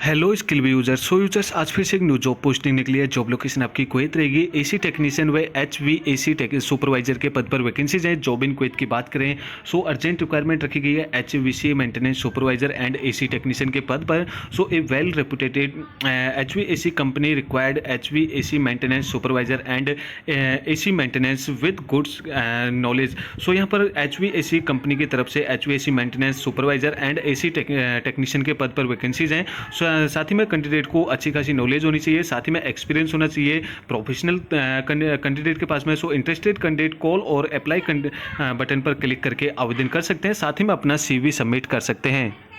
Hello skill भी users. Users आज फिर से एक न्यू जॉब पोस्टिंग निकली है। जॉब लोकेशन आपकी कुवैत रहेगी। एसी टेक्नीशियन व HVAC सुपरवाइजर के पद पर वैकेंसीज है। जॉब इन कुवैत की बात करें अर्जेंट रिक्वायरमेंट रखी गई है HVAC maintenance supervisor and AC technician के पद पर। A well reputed HVAC company required HVAC maintenance supervisor and AC maintenance with goods knowledge. यहाँ पर HVAC कंपनी की तरफ से HVAC maintenance supervisor and AC technician के पद पर वैकेंसीज हैं। साथ ही में कैंडिडेट को अच्छी खासी नॉलेज होनी चाहिए, साथ ही में एक्सपीरियंस होना चाहिए प्रोफेशनल कैंडिडेट के पास में। इंटरेस्टेड कैंडिडेट कॉल और अप्लाई बटन पर क्लिक करके आवेदन कर सकते हैं, साथ ही में अपना CV सबमिट कर सकते हैं।